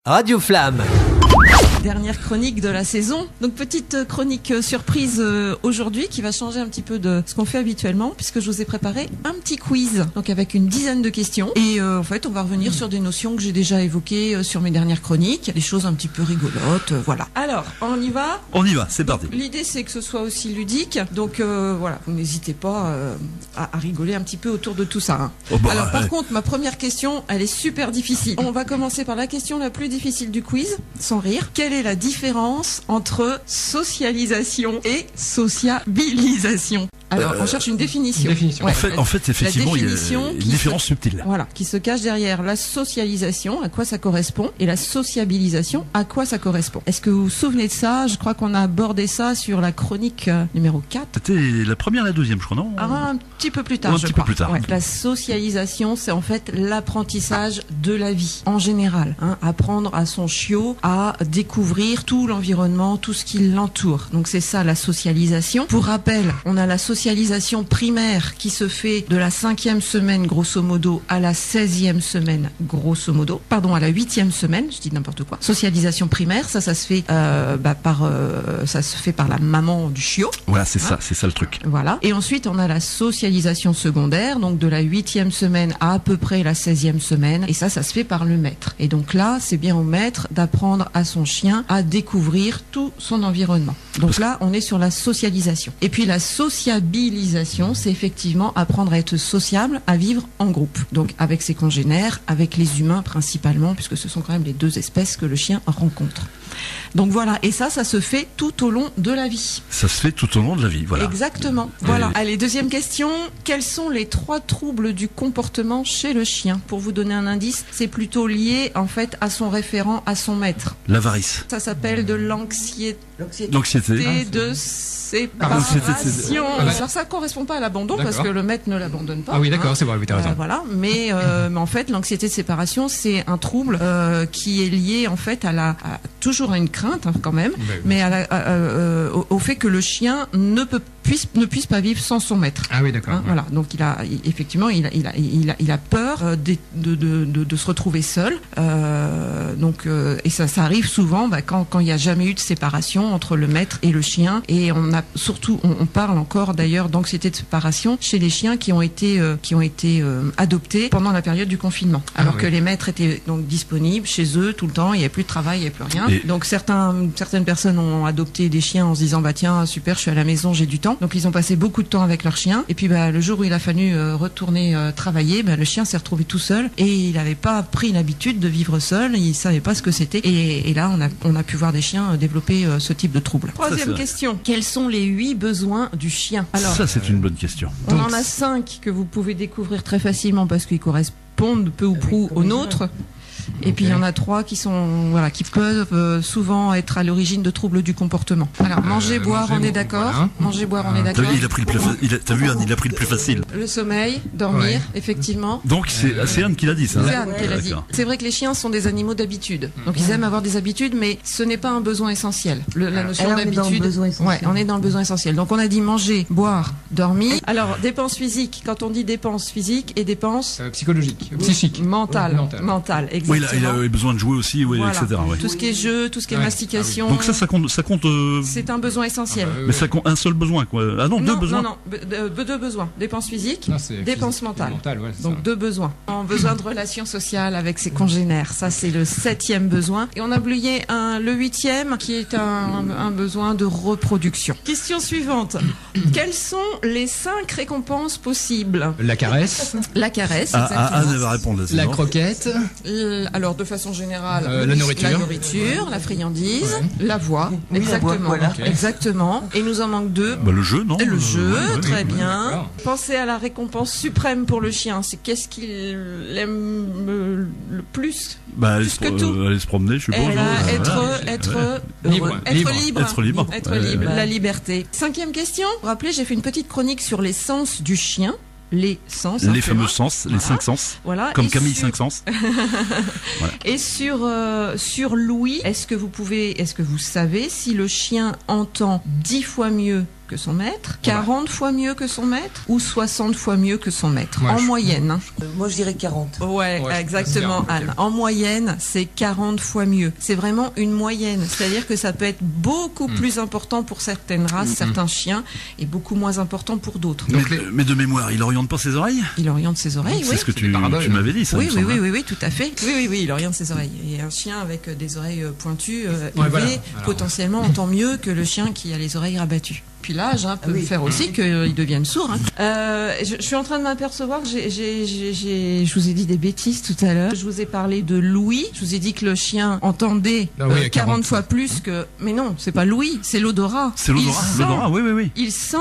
Radio Flamme. Dernière chronique de la saison. Donc petite chronique surprise aujourd'hui qui va changer un petit peu de ce qu'on fait habituellement puisque je vous ai préparé un petit quiz. Donc avec une dizaine de questions et en fait on va revenir sur des notions que j'ai déjà évoquées sur mes dernières chroniques, des choses un petit peu rigolotes, voilà. Alors, on y va ? On y va, c'est parti. L'idée c'est que ce soit aussi ludique. Donc voilà, vous n'hésitez pas à rigoler un petit peu autour de tout ça. Hein. Oh bah, Alors par contre, ma première question, elle est super difficile. On va commencer par la question la plus difficile du quiz, sans rire. Quelle est la différence entre socialisation et sociabilisation? Alors, on cherche une définition. Ouais, en fait, effectivement, il y a une différence subtile. Voilà, qui se cache derrière la socialisation, à quoi ça correspond, et la sociabilisation, à quoi ça correspond. Est-ce que vous vous souvenez de ça? Je crois qu'on a abordé ça sur la chronique numéro 4. C'était la première et la deuxième, je crois, non? Un petit peu plus tard, je crois. Peu plus tard. Ouais. La socialisation, c'est en fait l'apprentissage de la vie, en général. Hein, apprendre à son chiot à découvrir tout l'environnement, tout ce qui l'entoure. Donc c'est ça, la socialisation. Pour rappel, on a la socialisation primaire qui se fait de la 5e semaine, grosso modo, à la 16e semaine, grosso modo. Pardon, à la 8e semaine, je dis n'importe quoi. Socialisation primaire, ça se fait ça se fait par la maman du chiot. Voilà, c'est ça le truc. Voilà. Et ensuite, on a la socialisation secondaire, donc de la 8e semaine à peu près la 16e semaine. Et ça se fait par le maître. Et donc là, c'est bien au maître d'apprendre à son chien à découvrir tout son environnement. Donc là, on est sur la socialisation. Et puis la sociabilisation, c'est effectivement apprendre à être sociable, à vivre en groupe. Donc avec ses congénères, avec les humains principalement, puisque ce sont quand même les deux espèces que le chien rencontre. Donc voilà, et ça se fait tout au long de la vie. Ça se fait tout au long de la vie, voilà. Exactement. Voilà. Allez, deuxième question. Quels sont les 3 troubles du comportement chez le chien? Pour vous donner un indice, c'est plutôt lié en fait à son référent, à son maître. L'avarice. Ça s'appelle de l'anxiété de séparation. Alors ça correspond pas à l'abandon parce que le maître ne l'abandonne pas. Ah oui, d'accord, c'est vrai, oui, t'as raison. Voilà, mais en fait, l'anxiété de séparation, c'est un trouble qui est lié en fait toujours à une crainte hein, quand même, mais au fait que le chien ne puisse pas vivre sans son maître. Ah oui, d'accord. Hein, voilà, donc il a peur de se retrouver seul. Et ça arrive souvent quand il n'y a jamais eu de séparation entre le maître et le chien. Et on parle encore d'ailleurs d'anxiété de séparation chez les chiens qui ont été adoptés pendant la période du confinement. Alors que les maîtres étaient donc disponibles chez eux tout le temps, il n'y avait plus de travail, il n'y avait plus rien. Donc certaines personnes ont adopté des chiens en se disant tiens super, je suis à la maison, j'ai du temps. Donc ils ont passé beaucoup de temps avec leur chien. Et puis le jour où il a fallu retourner travailler, le chien s'est retrouvé tout seul et il n'avait pas pris l'habitude de vivre seul. Il savait pas ce que c'était. Et là on a pu voir des chiens développer ce type de trouble. Troisième question. Quels sont les 8 besoins du chien? Alors, ça c'est une bonne question. On en a 5 que vous pouvez découvrir très facilement parce qu'ils correspondent peu ou prou aux nôtres. Et puis il y en a 3 qui peuvent souvent être à l'origine de troubles du comportement. Alors manger, boire, on est d'accord. Voilà. Manger, boire, on est d'accord. Il a pris le plus facile. Le sommeil, dormir, effectivement. Donc c'est Anne qui l'a dit ça. C'est Anne qui l'a dit. C'est vrai que les chiens sont des animaux d'habitude. Donc ils aiment avoir des habitudes, mais ce n'est pas un besoin essentiel. La notion d'habitude. On est dans le besoin essentiel. Donc on a dit manger, boire, dormir. Alors dépenses physiques. Quand on dit dépenses physiques et dépenses psychologiques, psychiques, mentales, exactement. Oui, il a besoin de jouer aussi, voilà. Etc. Ouais. Tout ce qui est jeu, tout ce qui est mastication. Donc ça compte. C'est un besoin essentiel. Mais ça compte un seul besoin, quoi. Ah non, 2 besoins. Non, 2 besoins. Dépenses physiques, dépenses mentales. Donc 2 besoins. Un besoin de relation sociale avec ses congénères. Ça, c'est le 7e besoin. Et on a oublié le 8e, qui est un besoin de reproduction. Question suivante. Quelles sont les 5 récompenses possibles? La caresse. La caresse, Anne va répondre. La croquette. Alors, de façon générale, la nourriture, la friandise, la voix, oui, exactement. La voix, voilà. Exactement. Et nous en manque 2. Le jeu, non? Le jeu, très bien. Pensez à la récompense suprême pour le chien. C'est qu'est-ce qu'il aime le plus? Plus que tout. Aller se promener, je suppose. Être libre. La liberté. 5e question. Vous vous rappelez, j'ai fait une petite chronique sur les sens du chien. Les sens. Les fameux sens, les 5 sens. Voilà. Comme Camille 5 sens. Voilà. Et sur l'ouïe, est-ce que vous savez si le chien entend 10 fois mieux que son maître, 40 fois mieux que son maître ou 60 fois mieux que son maître, en moyenne. Hein. Moi, je dirais 40. Ouais, exactement, Anne. En moyenne, c'est 40 fois mieux. C'est vraiment une moyenne. C'est-à-dire que ça peut être beaucoup plus important pour certaines races, certains chiens, et beaucoup moins important pour d'autres. Mais de mémoire, il oriente pas ses oreilles? Il oriente ses oreilles, C'est oui. ce que tu m'avais dit, ça. Oui, tout à fait. Oui, il oriente ses oreilles. Et un chien avec des oreilles pointues, élevées, potentiellement entend mieux que le chien qui a les oreilles rabattues. Puis l'âge peut faire aussi qu'ils deviennent sourds. Hein. Je suis en train de m'apercevoir que je vous ai dit des bêtises tout à l'heure. Je vous ai parlé de l'ouïe. Je vous ai dit que le chien entendait 40 fois plus que... Mais non, c'est pas l'ouïe, c'est l'odorat. C'est l'odorat. L'odorat, oui. Il sent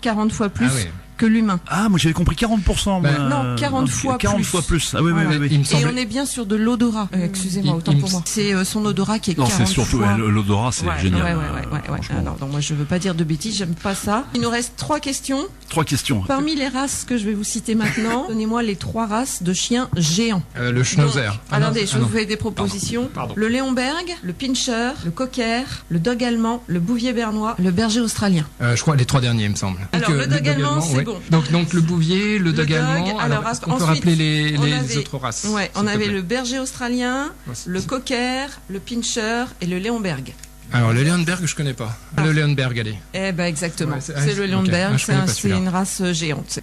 40 fois plus que l'humain. Ah, moi j'avais compris 40%. Non, 40 fois plus. 40 fois plus. Ah oui, voilà. oui. Et on est bien sur de l'odorat. Excusez-moi, autant pour moi. C'est son odorat qui est 40 fois. Non, c'est surtout l'odorat, c'est génial. Ouais. Alors, donc moi je veux pas dire de bêtises, j'aime pas ça. Il nous reste 3 questions. 3 questions. Parmi les races que je vais vous citer maintenant, donnez-moi les 3 races de chiens géants. Le Schnauzer. Attendez, je vous fais des propositions. Pardon. Le Léonberg, le Pinscher, le Cocker, le Dog allemand, le Bouvier bernois, le Berger australien. Je crois les 3 derniers, il me semble. Alors le Dog allemand, c'est bon. Donc le Bouvier, le Dog allemand. Alors, est-ce qu'on peut rappeler les autres races? Ouais, on avait le Berger australien, le Cocker, le Pinscher et le Léonberg. Alors le Léonberg, je connais pas. Le Léonberg, allez. Eh ben exactement. C'est le Léonberg, c'est une race géante.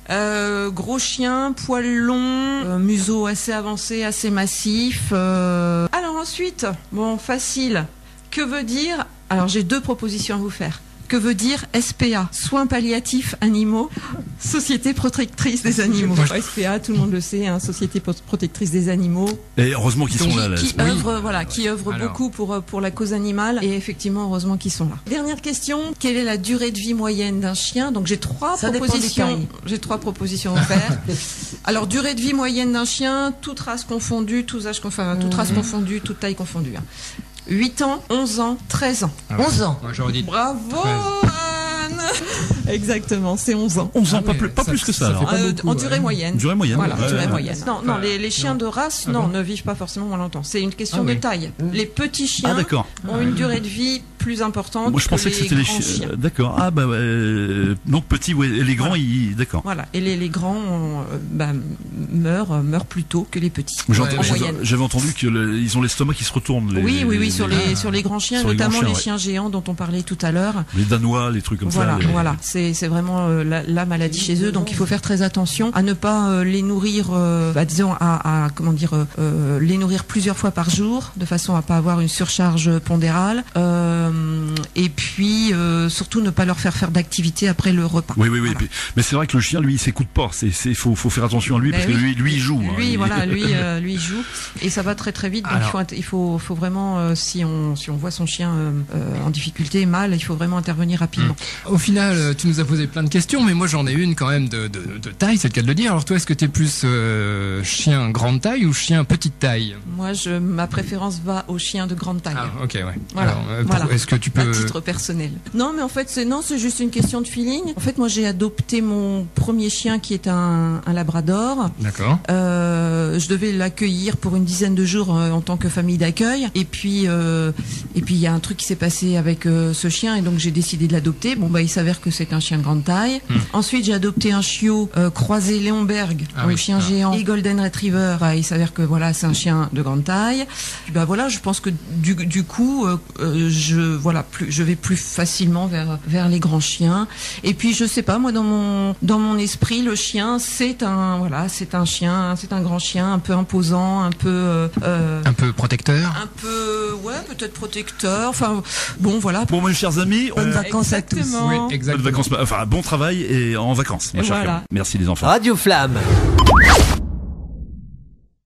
Gros chien, poil long, museau assez avancé, assez massif. Alors ensuite, facile. Que veut dire? Alors j'ai 2 propositions à vous faire. Que veut dire SPA? Soins palliatifs animaux, Société protectrice des animaux. SPA, tout le monde le sait, Société protectrice des animaux. Et heureusement qu'ils sont là. Qui œuvre beaucoup pour la cause animale. Et effectivement, heureusement qu'ils sont là. Dernière question. Quelle est la durée de vie moyenne d'un chien? Donc j'ai 3 propositions. J'ai 3 propositions à faire. Alors durée de vie moyenne d'un chien, toute race confondue, toute race confondue, toute taille confondue. 8 ans, 11 ans, 13 ans. 11 ans. Moi, j'aurais dit bravo 13. Anne. Exactement, c'est 11 ans. 11 ans, pas plus que ça. Alors. En durée moyenne. Durée moyenne. Voilà, durée moyenne. Non, les chiens de race, ne vivent pas forcément moins longtemps. C'est une question de taille. Les petits chiens ont une durée de vie plus importante. Moi, je pensais que c'était les chiens. D'accord. Ah donc petits, et les grands, d'accord. Voilà. Et les grands meurent plus tôt que les petits. J'avais entendu qu'ils ont l'estomac qui se retourne. Oui, sur les grands chiens, notamment les chiens géants dont on parlait tout à l'heure. Les Danois, les trucs comme ça. Voilà. C'est vraiment la maladie chez eux. Donc il faut faire très attention à ne pas les nourrir, les nourrir plusieurs fois par jour, de façon à pas avoir une surcharge pondérale. Et puis surtout ne pas leur faire d'activité après le repas. Oui. Voilà. Mais c'est vrai que le chien, lui, il s'écoute pas. Faut faire attention à lui parce que lui, il joue. Lui, lui joue et ça va très très vite. Donc il faut vraiment si on voit son chien en difficulté, mal, il faut vraiment intervenir rapidement. Au final, tu nous as posé plein de questions, mais moi j'en ai une quand même de taille, c'est le cas de le dire. Alors toi, est-ce que tu es plus chien grande taille ou chien petite taille? Moi, ma préférence va au chien de grande taille. Ah, ok, ouais. Voilà. Est-ce que tu peux... À titre personnel. Non, mais en fait, c'est juste une question de feeling. En fait, moi, j'ai adopté mon premier chien qui est un labrador. D'accord. Je devais l'accueillir pour une dizaine de jours en tant que famille d'accueil. Et puis, il y a un truc qui s'est passé avec ce chien et donc j'ai décidé de l'adopter. Il s'avère que c'est un chien de grande taille. Ensuite, j'ai adopté un chiot croisé Léonberg, chien géant, et Golden Retriever. Il s'avère que c'est un chien de grande taille. Puis, je pense que du coup, je vais plus facilement vers les grands chiens. Et puis, je sais pas, moi, dans mon esprit, le chien, c'est un grand chien, un peu imposant, un peu protecteur. Un peu, peut-être protecteur. Enfin, bon, voilà. Bon, mes chers amis, bonnes vacances à tous. Oui, exactement. Bon travail et en vacances, ma chère. Voilà. Merci les enfants. Radio Flamme.